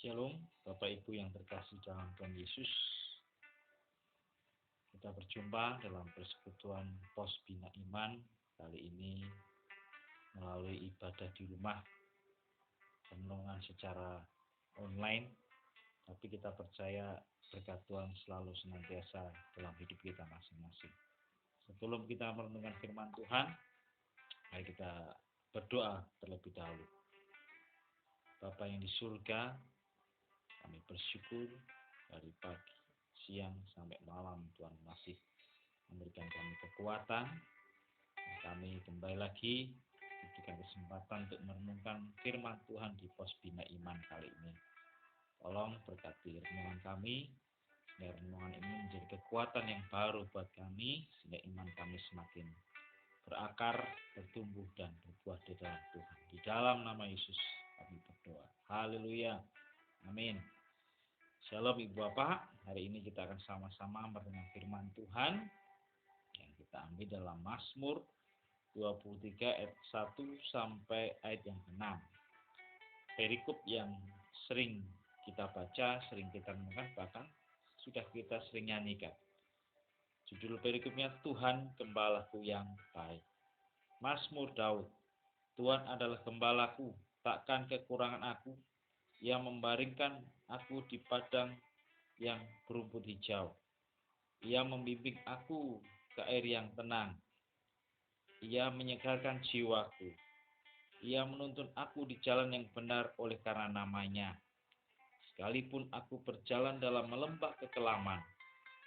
Shalom, Bapak Ibu yang terkasih dalam Tuhan Yesus. Kita berjumpa dalam persekutuan Pos Bina Iman kali ini melalui ibadah di rumah, renungan secara online, tapi kita percaya berkat Tuhan selalu senantiasa dalam hidup kita masing-masing. Sebelum kita merenungkan firman Tuhan, mari kita berdoa terlebih dahulu. Bapa yang di surga, kami bersyukur dari pagi, siang, sampai malam Tuhan masih memberikan kami kekuatan. Kami kembali lagi diberikan kesempatan untuk merenungkan firman Tuhan di Pos Bina Iman kali ini. Tolong berkati renungan kami, sehingga renungan ini menjadi kekuatan yang baru buat kami, sehingga iman kami semakin berakar, bertumbuh, dan berbuah di dalam Tuhan. Di dalam nama Yesus kami berdoa. Haleluya. Amin. Shalom Ibu Bapak, hari ini kita akan sama-sama merenungkan firman Tuhan yang kita ambil dalam Mazmur 23 ayat 1 sampai ayat yang ke-6. Perikop yang sering kita baca, sering kita renungkan, bahkan sudah kita sering nyanyikan. Judul perikopnya Tuhan Gembalaku yang baik. Mazmur Daud. Tuhan adalah gembalaku, takkan kekurangan aku. Ia membaringkan aku di padang yang berumput hijau. Ia membimbing aku ke air yang tenang. Ia menyegarkan jiwaku. Ia menuntun aku di jalan yang benar oleh karena namanya. Sekalipun aku berjalan dalam melembah kekelaman,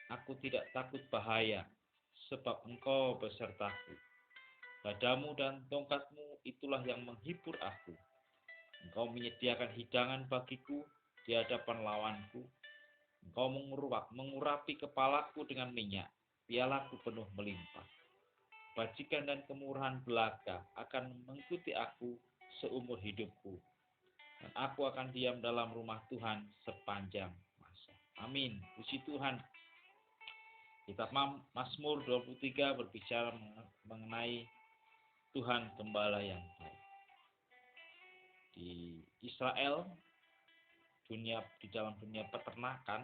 aku tidak takut bahaya, sebab Engkau besertaku. Padamu dan tongkatmu itulah yang menghibur aku. Engkau menyediakan hidangan bagiku di hadapan lawanku. Engkau mengurapi kepalaku dengan minyak, pialaku penuh melimpah. Bajikan dan kemurahan belaka akan mengikuti aku seumur hidupku. Dan aku akan diam dalam rumah Tuhan sepanjang masa. Amin. Puji Tuhan. Kitab Mazmur 23 berbicara mengenai Tuhan Gembala yang baik. Di Israel, di dalam dunia peternakan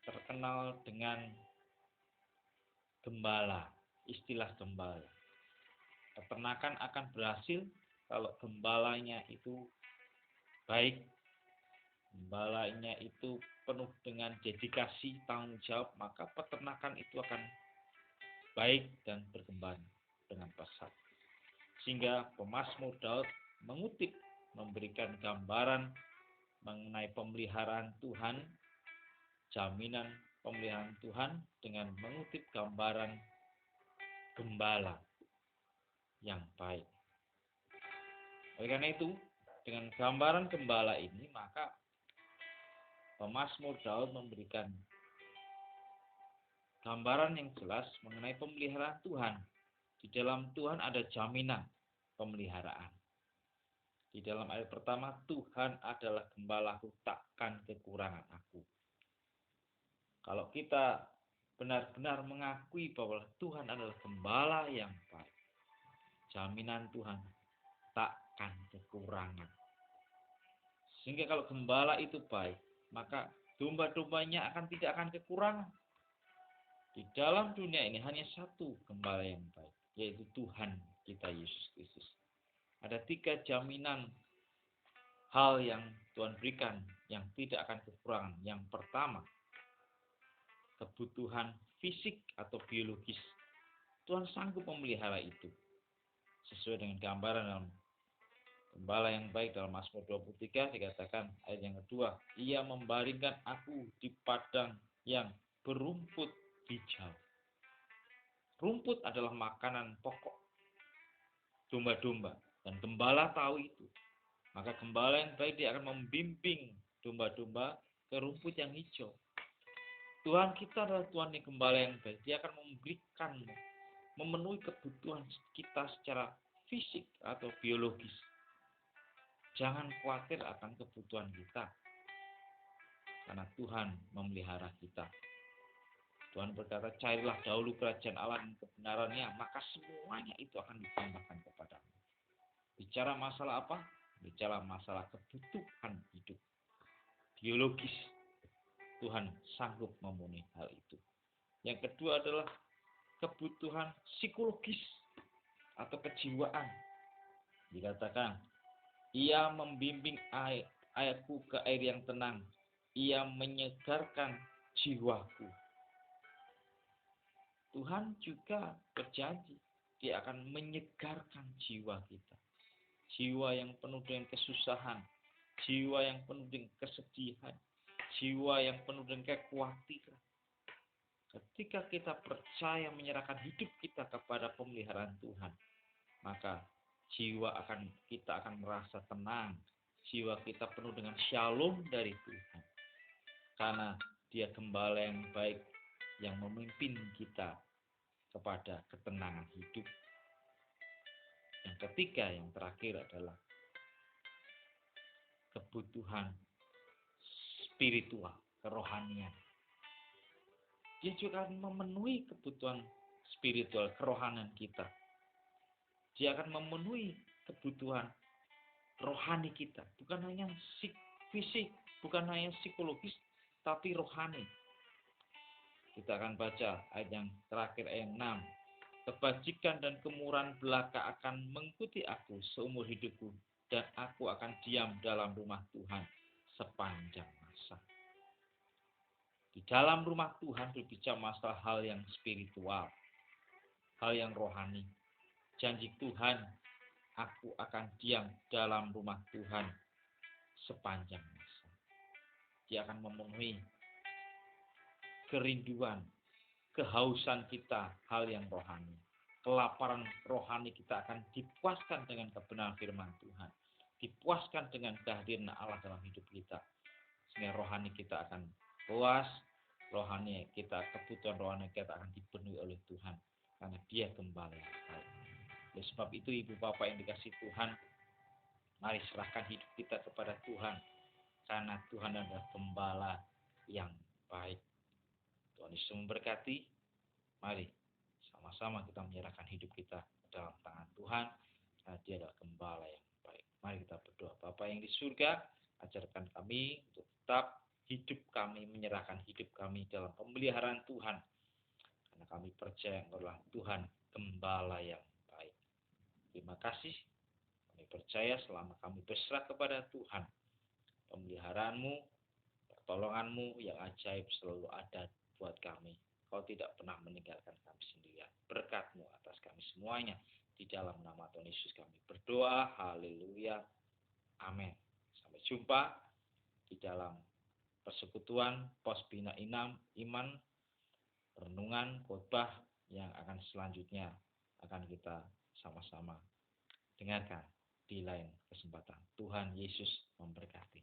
terkenal dengan gembala, istilah gembala. Peternakan akan berhasil kalau gembalanya itu baik, gembalanya itu penuh dengan dedikasi, tanggung jawab, maka peternakan itu akan baik dan berkembang dengan pesat. Sehingga pemazmur Daud memberikan gambaran mengenai pemeliharaan Tuhan, jaminan pemeliharaan Tuhan dengan mengutip gambaran gembala yang baik. Oleh karena itu, dengan gambaran gembala ini, maka pemazmur Daud memberikan gambaran yang jelas mengenai pemeliharaan Tuhan. Di dalam Tuhan ada jaminan pemeliharaan. Di dalam ayat pertama, Tuhan adalah gembalaku, takkan kekurangan aku. Kalau kita benar-benar mengakui bahwa Tuhan adalah gembala yang baik, jaminan Tuhan takkan kekurangan. Sehingga kalau gembala itu baik, maka domba-dombanya tidak akan kekurangan. Di dalam dunia ini hanya satu gembala yang baik, yaitu Tuhan kita Yesus Kristus. Ada 3 jaminan hal yang Tuhan berikan yang tidak akan kekurangan. Yang pertama, kebutuhan fisik atau biologis. Tuhan sanggup memelihara itu. Sesuai dengan gambaran dalam gembala yang baik dalam Mazmur 23 dikatakan ayat yang kedua, ia membaringkan aku di padang yang berumput hijau. Rumput adalah makanan pokok domba-domba. Dan gembala tahu itu. Maka gembala yang baik dia akan membimbing domba-domba ke rumput yang hijau. Tuhan kita adalah Tuhan yang gembala yang baik. Dia akan memberikan, memenuhi kebutuhan kita secara fisik atau biologis. Jangan khawatir akan kebutuhan kita. Karena Tuhan memelihara kita. Tuhan berkata, carilah dahulu kerajaan Allah dan kebenarannya, maka semuanya itu akan ditambahkan kepadamu. Bicara masalah apa? bicara masalah kebutuhan hidup biologis. Tuhan sanggup memenuhi hal itu. Yang kedua adalah kebutuhan psikologis atau kejiwaan. Dikatakan, ia membimbing airku ke air yang tenang. Ia menyegarkan jiwaku. Tuhan juga berjanji, dia akan menyegarkan jiwa kita. Jiwa yang penuh dengan kesusahan, jiwa yang penuh dengan kesedihan, jiwa yang penuh dengan kekhawatiran. Ketika kita percaya menyerahkan hidup kita kepada pemeliharaan Tuhan, maka kita akan merasa tenang. Jiwa kita penuh dengan shalom dari Tuhan. Karena dia gembala yang baik yang memimpin kita kepada ketenangan hidup. Yang ketiga, yang terakhir adalah kebutuhan spiritual, kerohanian. Dia juga akan memenuhi kebutuhan spiritual, kerohanian kita. Dia akan memenuhi kebutuhan rohani kita. Bukan hanya fisik, bukan hanya psikologis, tapi rohani. Kita akan baca ayat yang terakhir, ayat 6. Kebajikan dan kemurahan belaka akan mengikuti aku seumur hidupku, dan aku akan diam dalam rumah Tuhan sepanjang masa. Di dalam rumah Tuhan berbicara masalah hal yang spiritual, hal yang rohani. Janji Tuhan, aku akan diam dalam rumah Tuhan sepanjang masa. Dia akan memenuhi kerinduan, kehausan kita, hal yang rohani. Kelaparan rohani kita akan dipuaskan dengan kebenaran firman Tuhan. Dipuaskan dengan kehadiran Allah dalam hidup kita. Sehingga rohani kita akan puas, rohani kita, kebutuhan rohani kita akan dipenuhi oleh Tuhan. Karena dia gembala yang baik. Oleh sebab itu ibu bapak yang dikasih Tuhan, mari serahkan hidup kita kepada Tuhan. Karena Tuhan adalah gembala yang baik. Tuhan Yesus memberkati. Mari sama-sama kita menyerahkan hidup kita dalam tangan Tuhan. Karena dia adalah gembala yang baik. Mari kita berdoa. Bapa yang di surga, ajarkan kami untuk tetap hidup kami, menyerahkan hidup kami dalam pemeliharaan Tuhan. Karena kami percaya Engkau adalah Tuhan gembala yang baik. Terima kasih. Kami percaya selama kami berserah kepada Tuhan, pemeliharaanmu, pertolonganmu yang ajaib selalu ada buat kami. Kau tidak pernah meninggalkan kami sendirian. Berkat-Mu atas kami semuanya. Di dalam nama Tuhan Yesus kami berdoa. Haleluya. Amin. Sampai jumpa di dalam persekutuan Pos Bina Iman, renungan khotbah yang akan selanjutnya akan kita sama-sama dengarkan di lain kesempatan. Tuhan Yesus memberkati.